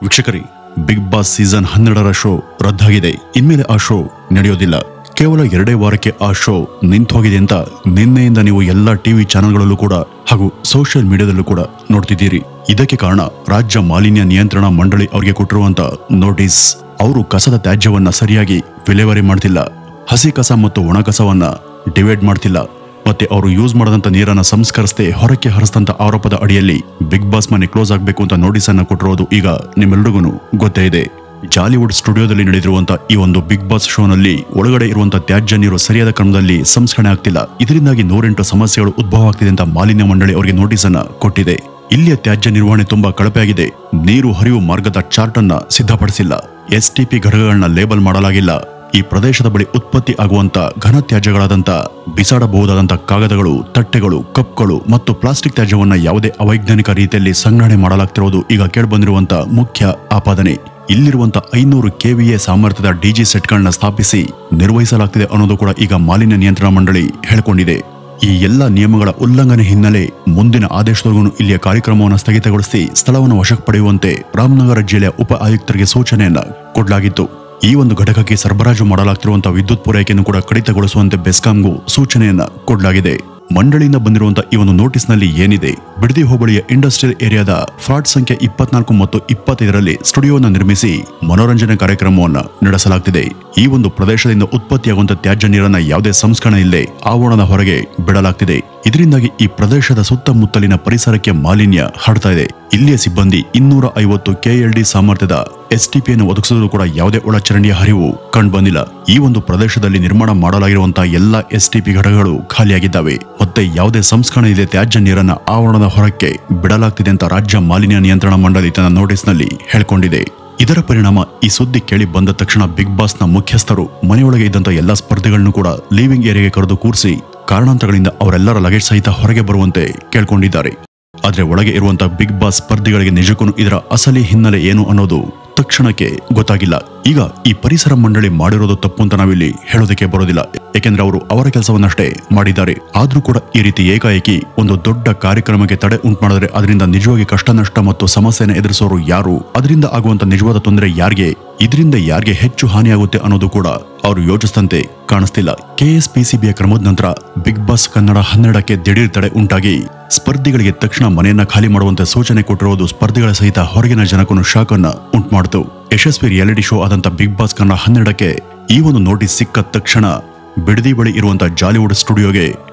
ವೀಕ್ಷಕರೇ, big boss season 12ರ show ರದ್ದಾಗಿದೆ. ಇನ್ಮೇಲೆ ಆ ಶೋ ನಡೆಯೋದಿಲ್ಲ. ಕೇವಲ 2 ವಾರಕ್ಕೆ ಆ ಶೋ ನಿಂತು ಹೋಗಿದೆ ಅಂತ ನಿನ್ನೆಯಿಂದ ನೀವು ಎಲ್ಲಾ ಟಿವಿ ಚಾನೆಲ್ಗಳಲ್ಲೂ ಕೂಡ ಹಾಗೂ ಸೋಷಿಯಲ್ ಮೀಡಿಯಾದಲ್ಲೂ ಕೂಡ ನೋಡ್ತಿದ್ದೀರಿ. ಇದಕ್ಕೆ ಕಾರಣ ರಾಜ್ಯ ಮಾಲಿನ್ಯ ನಿಯಂತ್ರಣ ಮಂಡಳಿ ಅವರಿಗೆ ಕೊಟ್ಟಿರುವಂತ ನೋಟಿಸ್. ಅವರು ಕಸದ ತ್ಯಾಜ್ಯವನ್ನ ಸರಿಯಾಗಿ ವಿಲೇವಾರಿ ಮಾಡ್ತಿಲ್ಲ, ಹಸಿ ಕಸ ಮತ್ತು ಒಣ ಕಸವನ್ನ ಡಿವೈಡ್ ಮಾಡ್ತಿಲ್ಲ, ಮತ್ತೆ ಅವರು ಯೂಸ್ ಮಾಡದಂತ ನೀರನ್ನ ಸಂಸ್ಕರಿಸದೆ ಹೊರಕ್ಕೆ ಹರಿಸಿದಂತ ಆರೋಪದ ಅಡಿಯಲ್ಲಿ ಬಿಗ್ ಬಾಸ್ ಮನೆ ಕ್ಲೋಸ್ ಆಗಬೇಕು ಅಂತ ನೋಟಿಸ್ ಅನ್ನ ಕೊಟ್ಟಿರೋದು ಈಗ ನಿಮ್ಮೆಲ್ಲರಿಗೂ ಗೊತ್ತೇ ಇದೆ. ಜಾಲಿವುಡ್ ಸ್ಟುಡಿಯೋದಲ್ಲಿ ನಡೆದಿರುವಂತ ಈ ಒಂದು ಬಿಗ್ ಬಾಸ್ ಶೋನಲ್ಲಿ ಒಳಗಡೆ ಇರುವಂತಹ ತ್ಯಾಜ್ಯ ನೀರು ಸರಿಯಾದ ಕ್ರಮದಲ್ಲಿ ಸಂಸ್ಕರಣೆ ಆಗ್ತಿಲ್ಲ. ಇದರಿಂದಾಗಿ 108 ಸಮಸ್ಯೆಗಳು ಉದ್ಭವ ಆಗ್ತಿದೆ ಅಂತ ಮಾಲಿನ್ಯ ಮಂಡಳಿ ಅವರಿಗೆ ನೋಟಿಸ್ ಅನ್ನ ಕೊಟ್ಟಿದೆ. ಇಲ್ಲಿಯ ತ್ಯಾಜ್ಯ ನಿರ್ವಹಣೆ ತುಂಬಾ ಕಳಪೆಯಾಗಿದೆ. ನೀರು ಹರಿಯುವ ಮಾರ್ಗದ ಚಾರ್ಟ್ ಅನ್ನ ಸಿದ್ಧಪಡಿಸಿಲ್ಲ, STP ಘಟಕಗಳನ್ನ ಲೇಬಲ್ ಮಾಡಲಾಗಿಲ್ಲ. ಈ ಪ್ರದೇಶದ ಬಳಿ ಉತ್ಪತ್ತಿ ಆಗುವಂತ ಘನ ತ್ಯಾಜ್ಯಗಳಾದಂತ ಬಿಸಾಡಬಹುದಾದಂತ ಕಾಗದಗಳು, ತಟ್ಟೆಗಳು, ಕಪ್ಗಳು ಮತ್ತು ಪ್ಲಾಸ್ಟಿಕ್ ತ್ಯಾಜ್ಯವನ್ನ ಯಾವುದೇ ಅವೈಜ್ಞಾನಿಕ ರೀತಿಯಲ್ಲಿ ಸಂಗ್ರಹಣೆ ಮಾಡಲಾಗ್ತಿರೋದು ಈಗ ಕೇಳಿಬಂದಿರುವಂತ ಮುಖ್ಯ ಆಪಾದನೆ. ಇಲ್ಲಿರುವಂತ 500 KVA ಸಾಮರ್ಥ್ಯದ DG ಸೆಟ್ಗಳನ್ನ ಸ್ಥಾಪಿಸಿ ನಿರ್ವಹಿಸಲಾಗ್ತಿದೆ ಅನ್ನೋದು ಕೂಡ ಈಗ ಮಾಲಿನ್ಯ ನಿಯಂತ್ರಣ ಮಂಡಳಿ ಹೇಳಿಕೊಂಡಿದೆ. ಈ ಎಲ್ಲ ನಿಯಮಗಳ ಉಲ್ಲಂಘನೆ ಹಿನ್ನೆಲೆ ಮುಂದಿನ ಆದೇಶದವರೆಗೂ ಇಲ್ಲಿಯ ಕಾರ್ಯಕ್ರಮವನ್ನು ಸ್ಥಗಿತಗೊಳಿಸಿ ಸ್ಥಳವನ್ನು ವಶಕ್ಕೆ ಪಡೆಯುವಂತೆ ರಾಮನಗರ ಜಿಲ್ಲೆಯ ಉಪ ಆಯುಕ್ತರಿಗೆ ಸೂಚನೆಯನ್ನ ಕೊಡಲಾಗಿತ್ತು. ಈ ಒಂದು ಘಟಕಕ್ಕೆ ಸರಬರಾಜು ಮಾಡಲಾಗ್ತಿರುವಂತಹ ವಿದ್ಯುತ್ ಪೂರೈಕೆಯನ್ನು ಕೂಡ ಕಡಿತಗೊಳಿಸುವಂತೆ ಬೆಸ್ಕಾಂಗೂ ಸೂಚನೆಯನ್ನ ಕೊಡಲಾಗಿದೆ. ಮಂಡಳಿಯಿಂದ ಬಂದಿರುವಂತಹ ಈ ಒಂದು ನೋಟಿಸ್ನಲ್ಲಿ ಏನಿದೆ, ಬಿಡದಿ ಹೋಬಳಿಯ ಇಂಡಸ್ಟ್ರಿಯಲ್ ಏರಿಯಾದ ಫ್ಲಾಟ್ ಸಂಖ್ಯೆ 24 ಮತ್ತು 25ರಲ್ಲಿ ಸ್ಟುಡಿಯೋವನ್ನು ನಿರ್ಮಿಸಿ ಮನೋರಂಜನೆ ಕಾರ್ಯಕ್ರಮವನ್ನು ನಡೆಸಲಾಗ್ತಿದೆ. ಈ ಒಂದು ಪ್ರದೇಶದಿಂದ ಉತ್ಪತ್ತಿಯಾಗುವಂತಹ ತ್ಯಾಜ್ಯ ನೀರನ್ನ ಯಾವುದೇ ಸಂಸ್ಕರಣೆ ಇಲ್ಲದೆ ಆವರಣದ ಹೊರಗೆ ಬಿಡಲಾಗ್ತಿದೆ. ಇದರಿಂದಾಗಿ ಈ ಪ್ರದೇಶದ ಸುತ್ತಮುತ್ತಲಿನ ಪರಿಸರಕ್ಕೆ ಮಾಲಿನ್ಯ ಹರಡ್ತಾ ಇದೆ. ಇಲ್ಲಿಯ ಸಿಬ್ಬಂದಿ 250 KLD ಸಾಮರ್ಥ್ಯದ STP ಅನ್ನು ಒದಗಿಸಿದರೂ ಕೂಡ ಯಾವುದೇ ಒಳಚರಂಡಿಯ ಹರಿವು ಕಂಡು ಬಂದಿಲ್ಲ. ಈ ಒಂದು ಪ್ರದೇಶದಲ್ಲಿ ನಿರ್ಮಾಣ ಮಾಡಲಾಗಿರುವಂತಹ ಎಲ್ಲಾ STP ಘಟಕಗಳು ಖಾಲಿಯಾಗಿದ್ದಾವೆ. ಮತ್ತೆ ಯಾವುದೇ ಸಂಸ್ಕರಣೆ ಇದೆ ತ್ಯಾಜ್ಯ ನೀರನ್ನ ಆವರಣದ ಹೊರಕ್ಕೆ ಬಿಡಲಾಗ್ತಿದೆ ಅಂತ ರಾಜ್ಯ ಮಾಲಿನ್ಯ ನಿಯಂತ್ರಣ ಮಂಡಳಿ ತನ್ನ ನೋಟಿಸ್ನಲ್ಲಿ ಹೇಳಿಕೊಂಡಿದೆ. ಇದರ ಪರಿಣಾಮ ಈ ಸುದ್ದಿ ಕೇಳಿ ಬಂದ ತಕ್ಷಣ ಬಿಗ್ ಬಾಸ್ನ ಮುಖ್ಯಸ್ಥರು ಮನೆಯೊಳಗೆ ಇದ್ದಂತ ಎಲ್ಲಾ ಸ್ಪರ್ಧಿಗಳನ್ನು ಕೂಡ ಲಿವಿಂಗ್ ಏರಿಯಾಗೆ ಕರೆದು ಕೂರಿಸಿ ಕಾರಣಾಂತರಗಳಿಂದ ಅವರೆಲ್ಲರ ಲಗೇಜ್ ಸಹಿತ ಹೊರಗೆ ಬರುವಂತೆ ಕೇಳ್ಕೊಂಡಿದ್ದಾರೆ. ಆದ್ರೆ ಒಳಗೆ ಇರುವಂತಹ ಬಿಗ್ ಬಾಸ್ ಸ್ಪರ್ಧಿಗಳಿಗೆ ನಿಜಕ್ಕೂ ಇದರ ಅಸಲಿ ಹಿನ್ನೆಲೆ ಏನು ಅನ್ನೋದು ತಕ್ಷಣಕ್ಕೆ ಗೊತ್ತಾಗಿಲ್ಲ. ಈಗ ಈ ಪರಿಸರ ಮಂಡಳಿ ಮಾಡಿರೋದು ತಪ್ಪು ಅಂತ ನಾವಿಲ್ಲಿ ಹೇಳೋದಕ್ಕೆ ಬರೋದಿಲ್ಲ, ಯಾಕೆಂದ್ರೆ ಅವರು ಅವರ ಕೆಲಸವನ್ನಷ್ಟೇ ಮಾಡಿದ್ದಾರೆ. ಆದ್ರೂ ಕೂಡ ಈ ರೀತಿ ಏಕಾಏಕಿ ಒಂದು ದೊಡ್ಡ ಕಾರ್ಯಕ್ರಮಕ್ಕೆ ತಡೆ ಉಂಟು ಮಾಡಿದ್ರೆ ಅದರಿಂದ ನಿಜವಾಗಿ ಕಷ್ಟ ನಷ್ಟ ಮತ್ತು ಸಮಸ್ಯೆನ ಎದುರಿಸೋರು ಯಾರು, ಅದರಿಂದ ಆಗುವಂತ ನಿಜವಾದ ತೊಂದರೆ ಯಾರಿಗೆ, ಇದರಿಂದ ಯಾರಿಗೆ ಹೆಚ್ಚು ಹಾನಿಯಾಗುತ್ತೆ ಅನ್ನೋದು ಕೂಡ ಅವರು ಯೋಚಿಸಿದಂತೆ ಕಾಣಿಸ್ತಿಲ್ಲ. KSPCBಯ ಕ್ರಮದ ನಂತರ ಬಿಗ್ ಬಾಸ್ ಕನ್ನಡ 12ಕ್ಕೆ ದಿಢೀರ್ ತಡೆ ಉಂಟಾಗಿ ಸ್ಪರ್ಧಿಗಳಿಗೆ ತಕ್ಷಣ ಮನೆಯನ್ನ ಖಾಲಿ ಮಾಡುವಂತೆ ಸೂಚನೆ ಕೊಟ್ಟಿರುವುದು ಸ್ಪರ್ಧಿಗಳ ಸಹಿತ ಹೊರಗಿನ ಜನಕ್ಕೂ ಶಾಕ್ ಅನ್ನ ಉಂಟು ಮಾಡಿತು. ಯಶಸ್ವಿ ರಿಯಾಲಿಟಿ ಶೋ ಆದಂತ ಬಿಗ್ ಬಾಸ್ ಕನ್ನಡ 12ಕ್ಕೆ ಈ ಒಂದು ನೋಟಿಸ್ ಸಿಕ್ಕ ತಕ್ಷಣ ಬಿಡದಿ ಬಳಿ ಇರುವಂತಹ ಜಾಲಿವುಡ್ ಸ್ಟುಡಿಯೋಗೆ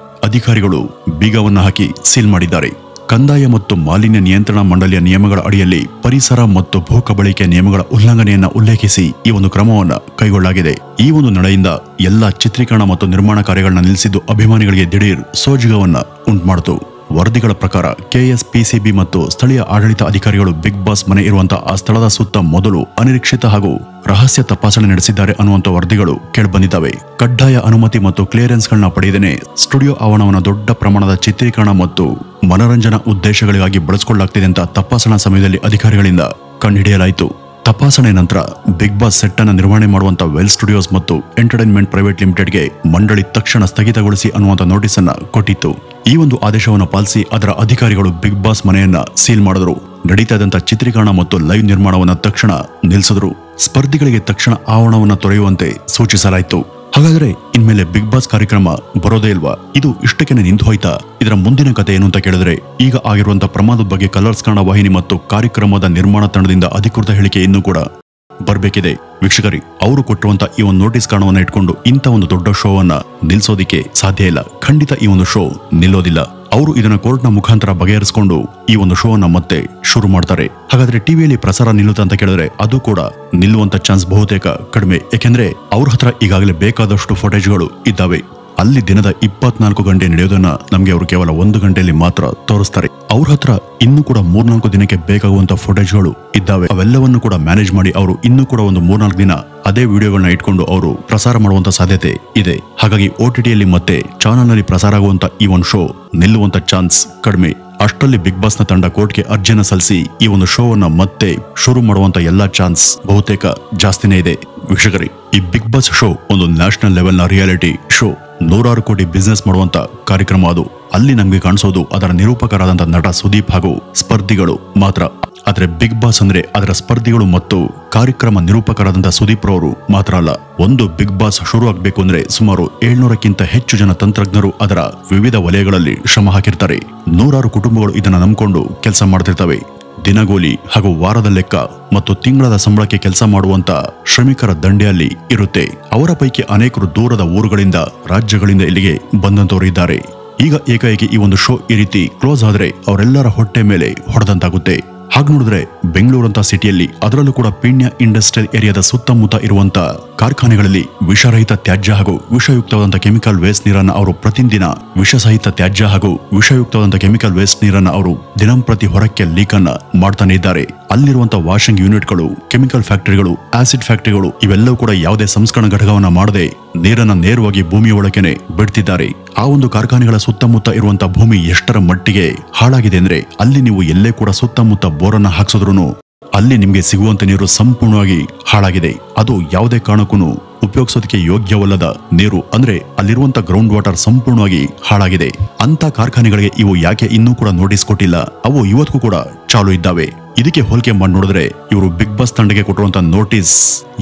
ಅಧಿಕಾರಿಗಳು ಬೀಗವನ್ನ ಹಾಕಿ ಸೀಲ್ ಮಾಡಿದ್ದಾರೆ. ಕಂದಾಯ ಮತ್ತು ಮಾಲಿನ್ಯ ನಿಯಂತ್ರಣ ಮಂಡಳಿಯ ನಿಯಮಗಳ ಅಡಿಯಲ್ಲಿ ಪರಿಸರ ಮತ್ತು ಭೂ ಕಬಳಿಕೆ ನಿಯಮಗಳ ಉಲ್ಲಂಘನೆಯನ್ನ ಉಲ್ಲೇಖಿಸಿ ಈ ಒಂದು ಕ್ರಮವನ್ನ ಕೈಗೊಳ್ಳಲಾಗಿದೆ. ಈ ಒಂದು ನಡೆಯಿಂದ ಎಲ್ಲಾ ಚಿತ್ರೀಕರಣ ಮತ್ತು ನಿರ್ಮಾಣ ಕಾರ್ಯಗಳನ್ನ ನಿಲ್ಲಿಸಿದ್ದು ಅಭಿಮಾನಿಗಳಿಗೆ ದಿಢೀರ್ ಸೋಜಿಗವನ್ನ ಉಂಟುಮಾಡಿತು. ವರದಿಗಳ ಪ್ರಕಾರ KSPCB ಮತ್ತು ಸ್ಥಳೀಯ ಆಡಳಿತ ಅಧಿಕಾರಿಗಳು ಬಿಗ್ ಬಾಸ್ ಮನೆ ಇರುವಂತಹ ಆ ಸ್ಥಳದ ಸುತ್ತ ಮೊದಲು ಅನಿರೀಕ್ಷಿತ ಹಾಗೂ ರಹಸ್ಯ ತಪಾಸಣೆ ನಡೆಸಿದ್ದಾರೆ ಅನ್ನುವಂಥ ವರದಿಗಳು ಕೇಳಿಬಂದಿದ್ದಾವೆ. ಕಡ್ಡಾಯ ಅನುಮತಿ ಮತ್ತು ಕ್ಲಿಯರೆನ್ಸ್ಗಳನ್ನ ಪಡೆಯದೇನೆ ಸ್ಟುಡಿಯೋ ಆವರಣವನ್ನು ದೊಡ್ಡ ಪ್ರಮಾಣದ ಚಿತ್ರೀಕರಣ ಮತ್ತು ಮನೋರಂಜನಾ ಉದ್ದೇಶಗಳಿಗಾಗಿ ಬಳಸಿಕೊಳ್ಳಲಾಗ್ತಿದೆ ಅಂತ ತಪಾಸಣಾ ಸಮಯದಲ್ಲಿ ಅಧಿಕಾರಿಗಳಿಂದ ಕಂಡುಹಿಡಿಯಲಾಯಿತು. ತಪಾಸಣೆ ನಂತರ ಬಿಗ್ ಬಾಸ್ ಸೆಟ್ ಅನ್ನು ನಿರ್ವಹಣೆ ಮಾಡುವಂತ ವೆಲ್ ಸ್ಟುಡಿಯೋಸ್ ಮತ್ತು ಎಂಟರ್ಟೈನ್ಮೆಂಟ್ ಪ್ರೈವೇಟ್ ಲಿಮಿಟೆಡ್ಗೆ ಮಂಡಳಿ ತಕ್ಷಣ ಸ್ಥಗಿತಗೊಳಿಸಿ ಅನ್ನುವಂಥ ನೋಟಿಸ್ ಅನ್ನ ಕೊಟ್ಟಿತ್ತು. ಈ ಒಂದು ಆದೇಶವನ್ನು ಪಾಲಿಸಿ ಅದರ ಅಧಿಕಾರಿಗಳು ಬಿಗ್ ಬಾಸ್ ಮನೆಯನ್ನ ಸೀಲ್ ಮಾಡಿದ್ರು. ನಡೀತಾ ಇದ್ದಂತ ಚಿತ್ರೀಕರಣ ಮತ್ತು ಲೈವ್ ನಿರ್ಮಾಣವನ್ನ ತಕ್ಷಣ ನಿಲ್ಲಿಸಿದ್ರು. ಸ್ಪರ್ಧಿಗಳಿಗೆ ತಕ್ಷಣ ಆವರಣವನ್ನ ತೊರೆಯುವಂತೆ ಸೂಚಿಸಲಾಯಿತು. ಹಾಗಾದ್ರೆ ಇನ್ಮೇಲೆ ಬಿಗ್ ಬಾಸ್ ಕಾರ್ಯಕ್ರಮ ಬರೋದೇ ಇಲ್ವಾ? ಇದು ಇಷ್ಟಕ್ಕೆ ನಿಂತು ಹೋಯ್ತಾ? ಇದರ ಮುಂದಿನ ಕತೆ ಏನು ಅಂತ ಕೇಳಿದ್ರೆ, ಈಗ ಆಗಿರುವಂತಹ ಪ್ರಮಾದದ ಬಗ್ಗೆ ಕಲರ್ಸ್ ಕನ್ನಡ ವಾಹಿನಿ ಮತ್ತು ಕಾರ್ಯಕ್ರಮದ ನಿರ್ಮಾಣ ತಂಡದಿಂದ ಅಧಿಕೃತ ಹೇಳಿಕೆ ಇನ್ನೂ ಕೂಡ ಬರ್ಬೇಕಿದೆ. ವೀಕ್ಷಕರಿ, ಅವರು ಕೊಟ್ಟಿರುವಂತ ಈ ಒಂದು ನೋಟಿಸ್ ಕಾರಣವನ್ನ ಇಟ್ಕೊಂಡು ಇಂಥ ಒಂದು ದೊಡ್ಡ ಶೋವನ್ನ ನಿಲ್ಸೋದಿಕ್ಕೆ ಸಾಧ್ಯ ಇಲ್ಲ. ಖಂಡಿತ ಈ ಒಂದು ಶೋ ನಿಲ್ಲೋದಿಲ್ಲ. ಅವರು ಇದನ್ನ ಕೋರ್ಟ್ನ ಮುಖಾಂತರ ಬಗೆಹರಿಸಿಕೊಂಡು ಈ ಒಂದು ಶೋವನ್ನ ಮತ್ತೆ ಶುರು ಮಾಡ್ತಾರೆ. ಹಾಗಾದ್ರೆ ಟಿವಿಯಲ್ಲಿ ಪ್ರಸಾರ ನಿಲ್ಲುತ್ತೆ ಅಂತ ಕೇಳಿದ್ರೆ ಅದು ಕೂಡ ನಿಲ್ಲುವಂತ ಚಾನ್ಸ್ ಬಹುತೇಕ ಕಡಿಮೆ. ಯಾಕೆಂದ್ರೆ ಅವ್ರ ಹತ್ರ ಈಗಾಗಲೇ ಬೇಕಾದಷ್ಟು ಫುಟೇಜ್ಗಳು ಇದ್ದಾವೆ. ಅಲ್ಲಿ ದಿನದ 24 ಗಂಟೆ ನಡೆಯೋದನ್ನ ನಮ್ಗೆ ಅವರು ಕೇವಲ 1 ಗಂಟೆಯಲ್ಲಿ ಮಾತ್ರ ತೋರಿಸ್ತಾರೆ. ಅವ್ರ ಹತ್ರ ಇನ್ನೂ ಕೂಡ 3-4 ದಿನಕ್ಕೆ ಬೇಕಾಗುವಂತ ಫುಟೇಜ್ಗಳು ಇದ್ದಾವೆ. ಅವೆಲ್ಲವನ್ನು ಕೂಡ ಮ್ಯಾನೇಜ್ ಮಾಡಿ ಅವರು ಇನ್ನೂ ಕೂಡ ಒಂದು 3-4 ದಿನ ಅದೇ ವಿಡಿಯೋಗಳನ್ನ ಇಟ್ಕೊಂಡು ಅವರು ಪ್ರಸಾರ ಮಾಡುವಂತ ಸಾಧ್ಯತೆ ಇದೆ. ಹಾಗಾಗಿ OTTಯಲ್ಲಿ ಮತ್ತೆ ಚಾನಲ್ ನಲ್ಲಿ ಪ್ರಸಾರ ಆಗುವಂತ ಈ ಒಂದು ಶೋ ನಿಲ್ಲುವಂತ ಚಾನ್ಸ್ ಕಡಿಮೆ. ಅಷ್ಟರಲ್ಲಿ ಬಿಗ್ ಬಾಸ್ ನ ತಂಡ ಕೋರ್ಟ್ಗೆ ಅರ್ಜಿಯನ್ನ ಸಲ್ಲಿಸಿ ಈ ಒಂದು ಶೋವನ್ನ ಮತ್ತೆ ಶುರು ಮಾಡುವಂತ ಎಲ್ಲಾ ಚಾನ್ಸ್ ಬಹುತೇಕ ಜಾಸ್ತಿನೇ ಇದೆ. ವೀಕ್ಷಕರೇ, ಈ ಬಿಗ್ ಬಾಸ್ ಶೋ ಒಂದು ನ್ಯಾಷನಲ್ ಲೆವೆಲ್ ನ ರಿಯಾಲಿಟಿ ಶೋ. 100 ಕೋಟಿ ಬಿಸ್ನೆಸ್ ಮಾಡುವಂತ ಕಾರ್ಯಕ್ರಮ ಅದು. ಅಲ್ಲಿ ನಮ್ಗೆ ಕಾಣಿಸೋದು ಅದರ ನಿರೂಪಕರಾದಂತ ನಟ ಸುದೀಪ್ ಹಾಗೂ ಸ್ಪರ್ಧಿಗಳು ಮಾತ್ರ. ಆದ್ರೆ ಬಿಗ್ ಬಾಸ್ ಅಂದ್ರೆ ಅದರ ಸ್ಪರ್ಧಿಗಳು ಮತ್ತು ಕಾರ್ಯಕ್ರಮ ನಿರೂಪಕರಾದಂತ ಸುದೀಪ್ ರವರು ಮಾತ್ರ ಅಲ್ಲ. ಒಂದು ಬಿಗ್ ಬಾಸ್ ಶುರು ಆಗ್ಬೇಕು ಅಂದ್ರೆ ಸುಮಾರು 700ಕ್ಕಿಂತ ಹೆಚ್ಚು ಜನ ತಂತ್ರಜ್ಞರು ಅದರ ವಿವಿಧ ವಲಯಗಳಲ್ಲಿ ಶ್ರಮ ಹಾಕಿರ್ತಾರೆ. 100 ಕುಟುಂಬಗಳು ಇದನ್ನ ನಂಬಿಕೊಂಡು ಕೆಲಸ ಮಾಡ್ತಿರ್ತವೆ. ದಿನಗೂಲಿ ಹಾಗೂ ವಾರದ ಲೆಕ್ಕ ಮತ್ತು ತಿಂಗಳದ ಸಂಬಳಕ್ಕೆ ಕೆಲಸ ಮಾಡುವಂತ ಶ್ರಮಿಕರ ದಂಡೆ ಅಲ್ಲಿ ಇರುತ್ತೆ. ಅವರ ಪೈಕಿ ಅನೇಕರು ದೂರದ ಊರುಗಳಿಂದ ರಾಜ್ಯಗಳಿಂದ ಇಲ್ಲಿಗೆ ಬಂದಂತವರು ಇದ್ದಾರೆ. ಈಗ ಏಕಾಏಕಿ ಈ ಒಂದು ಶೋ ಈ ರೀತಿ ಕ್ಲೋಸ್ ಆದ್ರೆ ಅವರೆಲ್ಲರ ಹೊಟ್ಟೆ ಮೇಲೆ ಹೊಡೆದಂತಾಗುತ್ತೆ. ಹಾಗೆ ನೋಡಿದ್ರೆ ಬೆಂಗಳೂರಂತ ಸಿಟಿಯಲ್ಲಿ ಅದರಲ್ಲೂ ಕೂಡ ಪೀಣ್ಯ ಇಂಡಸ್ಟ್ರಿಯಲ್ ಏರಿಯಾದ ಸುತ್ತಮುತ್ತ ಇರುವಂತ ಕಾರ್ಖಾನೆಗಳಲ್ಲಿ ವಿಷರಹಿತ ತ್ಯಾಜ್ಯ ಹಾಗೂ ವಿಷಯುಕ್ತವಾದಂತಹ ಕೆಮಿಕಲ್ ವೇಸ್ಟ್ ನೀರನ್ನ ಅವರು ಪ್ರತಿದಿನ ವಿಷಸಹಿತ ತ್ಯಾಜ್ಯ ಹಾಗೂ ವಿಷಯುಕ್ತವಾದಂತಹ ಕೆಮಿಕಲ್ ವೇಸ್ಟ್ ನೀರನ್ನ ಅವರು ದಿನಂಪ್ರತಿ ಹೊರಕ್ಕೆ ಲೀಕ್ ಅನ್ನ ಮಾಡ್ತಾನೆ ಇದ್ದಾರೆ. ಅಲ್ಲಿರುವಂತಹ ವಾಷಿಂಗ್ ಯೂನಿಟ್ಗಳು, ಕೆಮಿಕಲ್ ಫ್ಯಾಕ್ಟರಿಗಳು, ಆಸಿಡ್ ಫ್ಯಾಕ್ಟರಿಗಳು ಇವೆಲ್ಲವೂ ಕೂಡ ಯಾವುದೇ ಸಂಸ್ಕರಣ ಘಟಕವನ್ನ ಮಾಡದೆ ನೀರನ್ನ ನೇರವಾಗಿ ಭೂಮಿಯ ಒಳಗೇನೆ ಬಿಡ್ತಿದ್ದಾರೆ. ಆ ಒಂದು ಕಾರ್ಖಾನೆಗಳ ಸುತ್ತಮುತ್ತ ಇರುವಂತಹ ಭೂಮಿ ಎಷ್ಟರ ಮಟ್ಟಿಗೆ ಹಾಳಾಗಿದೆ ಅಂದ್ರೆ ಅಲ್ಲಿ ನೀವು ಎಲ್ಲೇ ಕೂಡ ಸುತ್ತಮುತ್ತ ಬೋರನ್ನ ಹಾಕ್ಸಿದ್ರು ಅಲ್ಲಿ ನಿಮ್ಗೆ ಸಿಗುವಂತ ನೀರು ಸಂಪೂರ್ಣವಾಗಿ ಹಾಳಾಗಿದೆ. ಅದು ಯಾವುದೇ ಕಾರಣಕ್ಕೂ ಉಪಯೋಗಿಸೋದಕ್ಕೆ ಯೋಗ್ಯವಲ್ಲದ ನೀರು. ಅಂದ್ರೆ ಅಲ್ಲಿರುವಂತ ಗ್ರೌಂಡ್ ವಾಟರ್ ಸಂಪೂರ್ಣವಾಗಿ ಹಾಳಾಗಿದೆ. ಅಂತ ಕಾರ್ಖಾನೆಗಳಿಗೆ ಇವು ಯಾಕೆ ಇನ್ನೂ ಕೂಡ ನೋಟಿಸ್ ಕೊಟ್ಟಿಲ್ಲ? ಅವು ಇವತ್ತಿಗೂ ಕೂಡ ಚಾಲು ಇದ್ದಾವೆ. ಇದಕ್ಕೆ ಹೋಲಿಕೆ ಮಾಡಿ ನೋಡಿದ್ರೆ ಇವರು ಬಿಗ್ ಬಾಸ್ ತಂಡಕ್ಕೆ ಕೊಟ್ಟಿರುವಂತ ನೋಟಿಸ್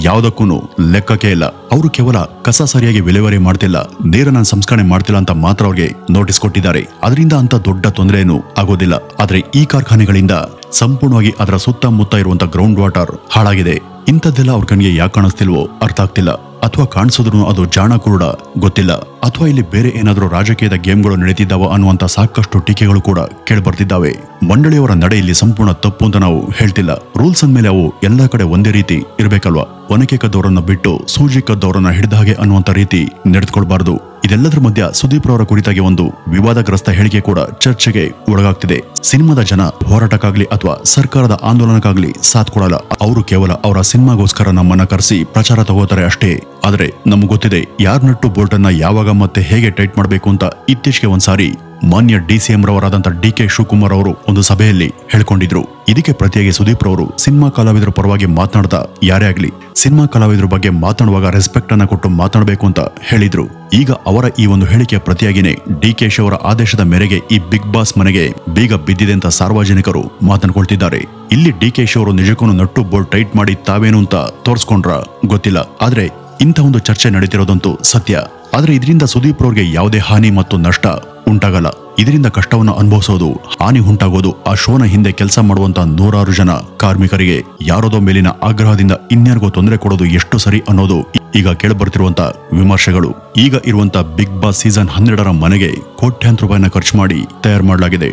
ಯಾವುದಕ್ಕೂ ಲೆಕ್ಕಕ್ಕೆ ಇಲ್ಲ. ಅವರು ಕೇವಲ ಕಸ ಸರಿಯಾಗಿ ವಿಲೇವಾರಿ ಮಾಡ್ತಿಲ್ಲ, ನೀರನ್ನ ಸಂಸ್ಕರಣೆ ಮಾಡ್ತಿಲ್ಲ ಅಂತ ಮಾತ್ರ ಅವ್ರಿಗೆ ನೋಟಿಸ್ ಕೊಟ್ಟಿದ್ದಾರೆ. ಅದರಿಂದ ಅಂತ ದೊಡ್ಡ ತೊಂದರೆ ಏನು ಆಗೋದಿಲ್ಲ. ಆದ್ರೆ ಈ ಕಾರ್ಖಾನೆಗಳಿಂದ ಸಂಪೂರ್ಣವಾಗಿ ಅದರ ಸುತ್ತಮುತ್ತ ಇರುವಂತ ಗ್ರೌಂಡ್ ವಾಟರ್ ಹಾಳಾಗಿದೆ. ಇಂಥದ್ದೆಲ್ಲ ಅವ್ರ ಕಣ್ಣಿಗೆ ಯಾಕೆ ಕಾಣಿಸ್ತಿಲ್ವೋ ಅರ್ಥ ಆಗ್ತಿಲ್ಲ. ಅಥವಾ ಕಾಣಿಸಿದ್ರು ಅದು ಜಾಣ ಕೂಡ ಗೊತ್ತಿಲ್ಲ. ಅಥವಾ ಇಲ್ಲಿ ಬೇರೆ ಏನಾದ್ರೂ ರಾಜಕೀಯದ ಗೇಮ್ಗಳು ನಡೀತಿದ್ದಾವ ಅನ್ನುವಂತ ಸಾಕಷ್ಟು ಟೀಕೆಗಳು ಕೂಡ ಕೇಳಿಬರ್ತಿದ್ದಾವೆ. ಮಂಡಳಿಯವರ ನಡೆ ಇಲ್ಲಿ ಸಂಪೂರ್ಣ ತಪ್ಪು ಅಂತ ನಾವು ಹೇಳ್ತಿಲ್ಲ. ರೂಲ್ಸ್ ಅಂದ್ಮೇಲೆ ಅವು ಎಲ್ಲಾ ಕಡೆ ಒಂದೇ ರೀತಿ ಇರ್ಬೇಕಲ್ವಾ? ಒನಕೆ ಕದ್ದವರನ್ನ ಬಿಟ್ಟು ಸೂಜಿ ಕದ್ದವರನ್ನ ಹಿಡಿದ ಹಾಗೆ ಅನ್ನುವಂತ ರೀತಿ ನಡೆದುಕೊಳ್ಬಾರ್ದು. ಇದೆಲ್ಲದರ ಮಧ್ಯ ಸುದೀಪ್ ರವರ ಕುರಿತಾಗಿ ಒಂದು ವಿವಾದಗ್ರಸ್ತ ಹೇಳಿಕೆ ಕೂಡ ಚರ್ಚೆಗೆ ಒಳಗಾಗ್ತಿದೆ. ಸಿನಿಮಾದ ಜನ ಹೋರಾಟಕ್ಕಾಗ್ಲಿ ಅಥವಾ ಸರ್ಕಾರದ ಆಂದೋಲನಕ್ಕಾಗ್ಲಿ ಸಾಥ್ ಕೊಡಲ್ಲ. ಅವರು ಕೇವಲ ಅವರ ಸಿನಿಮಾಗೋಸ್ಕರ ನಮ್ಮನ್ನ ಕರೆಸಿ ಪ್ರಚಾರ ತಗೋತಾರೆ ಅಷ್ಟೇ. ಆದ್ರೆ ನಮ್ಗೆ ಗೊತ್ತಿದೆ ಯಾರ್ ನಟ್ಟು ಬೋಲ್ಟ್ ಅನ್ನ ಯಾವಾಗ ಮತ್ತೆ ಹೇಗೆ ಟೈಟ್ ಮಾಡಬೇಕು ಅಂತ. ಇತ್ತೀಚೆಗೆ ಒಂದ್ಸಾರಿ ಮಾನ್ಯ DCM ರವರಾದಂತ DK ಶಿವಕುಮಾರ್ ಅವರು ಒಂದು ಸಭೆಯಲ್ಲಿ ಹೇಳ್ಕೊಂಡಿದ್ರು. ಇದಕ್ಕೆ ಪ್ರತಿಯಾಗಿ ಸುದೀಪ್ ರವರು ಸಿನಿಮಾ ಕಲಾವಿದರ ಪರವಾಗಿ ಮಾತನಾಡ್ತಾ ಯಾರೇ ಆಗ್ಲಿ ಸಿನಿಮಾ ಕಲಾವಿದರ ಬಗ್ಗೆ ಮಾತನಾಡುವಾಗ ರೆಸ್ಪೆಕ್ಟ್ ಅನ್ನ ಕೊಟ್ಟು ಮಾತನಾಡಬೇಕು ಅಂತ ಹೇಳಿದ್ರು. ಈಗ ಅವರ ಈ ಒಂದು ಹೇಳಿಕೆಯ ಪ್ರತಿಯಾಗಿನೇ DK ಅವರ ಆದೇಶದ ಮೇರೆಗೆ ಈ ಬಿಗ್ ಬಾಸ್ ಮನೆಗೆ ಬೀಗ ಬಿದ್ದಿದೆ ಅಂತ ಸಾರ್ವಜನಿಕರು ಮಾತನಾಡ್ಕೊಳ್ತಿದ್ದಾರೆ. ಇಲ್ಲಿ DK ಅವರು ನಿಜಕ್ಕೂ ನಟ್ಟು ಬೋಲ್ಟ್ ಟೈಟ್ ಮಾಡಿ ತಾವೇನು ಅಂತ ತೋರ್ಸ್ಕೊಂಡ್ರ ಗೊತ್ತಿಲ್ಲ. ಆದ್ರೆ ಇಂಥ ಒಂದು ಚರ್ಚೆ ನಡೀತಿರೋದಂತೂ ಸತ್ಯ. ಆದ್ರೆ ಇದರಿಂದ ಸುದೀಪ್ ಅವ್ರಿಗೆ ಯಾವುದೇ ಹಾನಿ ಮತ್ತು ನಷ್ಟ ಉಂಟಾಗಲ್ಲ. ಇದರಿಂದ ಕಷ್ಟವನ್ನು ಅನುಭವಿಸೋದು, ಹಾನಿ ಉಂಟಾಗೋದು ಆ ಶೋನ ಹಿಂದೆ ಕೆಲಸ ಮಾಡುವಂತ 100 ಜನ ಕಾರ್ಮಿಕರಿಗೆ. ಯಾರೋದೋ ಮೇಲಿನ ಆಗ್ರಹದಿಂದ ಇನ್ಯಾರಿಗೋ ತೊಂದರೆ ಕೊಡೋದು ಎಷ್ಟು ಸರಿ ಅನ್ನೋದು ಈಗ ಕೇಳಬರ್ತಿರುವಂತ ವಿಮರ್ಶೆಗಳು. ಈಗ ಇರುವಂತ ಬಿಗ್ ಬಾಸ್ ಸೀಸನ್ 12ರ ಮನೆಗೆ ಕೋಟ್ಯಾಂತರ ರೂಪಾಯಿನ ಖರ್ಚು ಮಾಡಿ ತಯಾರು ಮಾಡಲಾಗಿದೆ.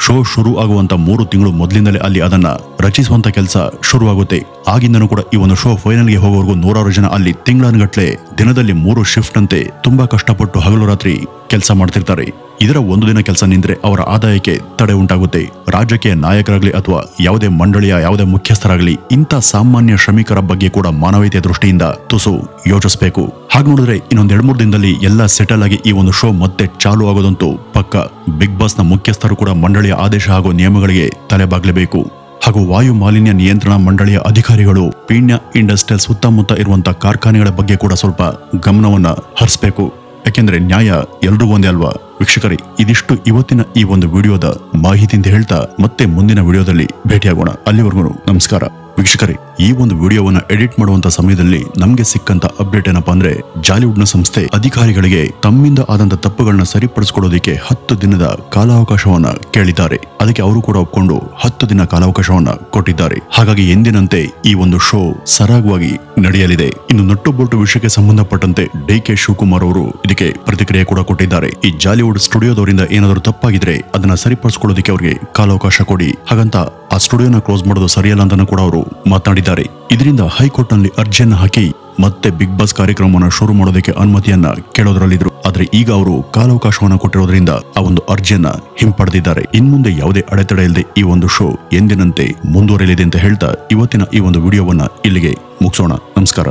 ಶೋ ಶುರು ಆಗುವಂತ 3 ತಿಂಗಳು ಮೊದಲಿಂದಲೇ ಅಲ್ಲಿ ಅದನ್ನ ರಚಿಸುವಂತ ಕೆಲಸ ಶುರುವಾಗುತ್ತೆ. ಆಗಿಂದನೂ ಕೂಡ ಈ ಒಂದು ಶೋ ಫೈನಲ್ಗೆ ಹೋಗೋವರೆಗೂ 100 ಜನ ಅಲ್ಲಿ ತಿಂಗಳಾನುಗಟ್ಲೆ ದಿನದಲ್ಲಿ 3 ಶಿಫ್ಟ್ ಅಂತೆ ತುಂಬಾ ಕಷ್ಟಪಟ್ಟು ಹಗಲು ರಾತ್ರಿ ಕೆಲಸ ಮಾಡ್ತಿರ್ತಾರೆ. ಇದರ ಒಂದು ದಿನ ಕೆಲಸ ನಿಂತ್ರೆ ಅವರ ಆದಾಯಕ್ಕೆ ತಡೆ ಉಂಟಾಗುತ್ತೆ. ರಾಜಕೀಯ ನಾಯಕರಾಗ್ಲಿ ಅಥವಾ ಯಾವುದೇ ಮಂಡಳಿಯ ಯಾವುದೇ ಮುಖ್ಯಸ್ಥರಾಗ್ಲಿ ಇಂಥ ಸಾಮಾನ್ಯ ಶ್ರಮಿಕರ ಬಗ್ಗೆ ಕೂಡ ಮಾನವೀಯತೆ ದೃಷ್ಟಿಯಿಂದ ತುಸು ಯೋಚಿಸಬೇಕು. ಹಾಗೆ ನೋಡಿದ್ರೆ ಇನ್ನೊಂದ್ 2-3 ದಿನದಲ್ಲಿ ಎಲ್ಲ ಸೆಟಲ್ ಆಗಿ ಈ ಒಂದು ಶೋ ಮತ್ತೆ ಚಾಲು ಆಗೋದಂತೂ ಪಕ್ಕ. ಬಿಗ್ ಬಾಸ್ ನ ಮುಖ್ಯಸ್ಥರು ಕೂಡ ಮಂಡಳಿಯ ಆದೇಶ ಹಾಗೂ ನಿಯಮಗಳಿಗೆ ತಲೆಬಾಗ್ಲೇಬೇಕು. ಹಾಗೂ ವಾಯು ಮಾಲಿನ್ಯ ನಿಯಂತ್ರಣ ಮಂಡಳಿಯ ಅಧಿಕಾರಿಗಳು ಪೀಣ್ಯ ಇಂಡಸ್ಟ್ರಿಯಲ್ ಸುತ್ತಮುತ್ತ ಇರುವಂತಹ ಕಾರ್ಖಾನೆಗಳ ಬಗ್ಗೆ ಕೂಡ ಸ್ವಲ್ಪ ಗಮನವನ್ನ ಹರಿಸಬೇಕು. ಯಾಕೆಂದ್ರೆ ನ್ಯಾಯ ಎಲ್ರಿಗೂ ಒಂದೇ ಅಲ್ವಾ ವೀಕ್ಷಕರೇ? ಇದಿಷ್ಟು ಇವತ್ತಿನ ಈ ಒಂದು ವಿಡಿಯೋದ ಮಾಹಿತಿ ಅಂತ ಹೇಳ್ತಾ ಮತ್ತೆ ಮುಂದಿನ ವಿಡಿಯೋದಲ್ಲಿ ಭೇಟಿಯಾಗೋಣ. ಅಲ್ಲಿವರೆಗೂ ನಮಸ್ಕಾರ ವೀಕ್ಷಕರೇ. ಈ ಒಂದು ವಿಡಿಯೋವನ್ನ ಎಡಿಟ್ ಮಾಡುವಂತ ಸಮಯದಲ್ಲಿ ನಮ್ಗೆ ಸಿಕ್ಕಂತ ಅಪ್ಡೇಟ್ ಏನಪ್ಪಾ ಅಂದ್ರೆ ಜಾಲಿವುಡ್ ನ ಸಂಸ್ಥೆ ಅಧಿಕಾರಿಗಳಿಗೆ ತಮ್ಮಿಂದ ಆದಂತ ತಪ್ಪುಗಳನ್ನ ಸರಿಪಡಿಸಿಕೊಳ್ಳೋದಕ್ಕೆ 10 ದಿನದ ಕಾಲಾವಕಾಶವನ್ನ ಕೇಳಿದ್ದಾರೆ. ಅದಕ್ಕೆ ಅವರು ಕೂಡ ಒಪ್ಕೊಂಡು 10 ದಿನ ಕಾಲಾವಕಾಶವನ್ನ ಕೊಟ್ಟಿದ್ದಾರೆ. ಹಾಗಾಗಿ ಎಂದಿನಂತೆ ಈ ಒಂದು ಶೋ ಸರಾಗವಾಗಿ ನಡೆಯಲಿದೆ. ಇನ್ನು ನಟ್ಟು ಬೋಲ್ಟು ವಿಷಯಕ್ಕೆ ಸಂಬಂಧಪಟ್ಟಂತೆ DK ಶಿವಕುಮಾರ್ ಅವರು ಇದಕ್ಕೆ ಪ್ರತಿಕ್ರಿಯೆ ಕೂಡ ಕೊಟ್ಟಿದ್ದಾರೆ. ಈ ಜಾಲಿವುಡ್ ಸ್ಟುಡಿಯೋದವರಿಂದ ಏನಾದರೂ ತಪ್ಪಾಗಿದ್ರೆ ಅದನ್ನ ಸರಿಪಡಿಸಿಕೊಳ್ಳೋದಕ್ಕೆ ಅವರಿಗೆ ಕಾಲಾವಕಾಶ ಕೊಡಿ. ಹಾಗಂತ ಆ ಸ್ಟುಡಿಯೋನ ಕ್ಲೋಸ್ ಮಾಡೋದು ಸರಿಯಲ್ಲ ಅಂತ ಕೂಡ ಅವರು ಮಾತನಾಡಿದ್ದಾರೆ. ಇದರಿಂದ ಹೈಕೋರ್ಟ್ ನಲ್ಲಿ ಅರ್ಜಿಯನ್ನ ಹಾಕಿ ಮತ್ತೆ ಬಿಗ್ ಬಾಸ್ ಕಾರ್ಯಕ್ರಮವನ್ನು ಶುರು ಮಾಡೋದಕ್ಕೆ ಅನುಮತಿಯನ್ನ ಕೇಳೋದ್ರಲ್ಲಿದ್ರು. ಆದ್ರೆ ಈಗ ಅವರು ಕಾಲಾವಕಾಶವನ್ನ ಕೊಟ್ಟಿರೋದ್ರಿಂದ ಆ ಒಂದು ಅರ್ಜಿಯನ್ನ ಹಿಂಪಡೆದಿದ್ದಾರೆ. ಇನ್ಮುಂದೆ ಯಾವುದೇ ಅಡೆತಡೆ ಇಲ್ಲದೆ ಈ ಒಂದು ಶೋ ಎಂದಿನಂತೆ ಮುಂದುವರೆಯಲಿದೆ ಅಂತ ಹೇಳ್ತಾ ಇವತ್ತಿನ ಈ ಒಂದು ವಿಡಿಯೋವನ್ನ ಇಲ್ಲಿಗೆ ಮುಗಿಸೋಣ. ನಮಸ್ಕಾರ.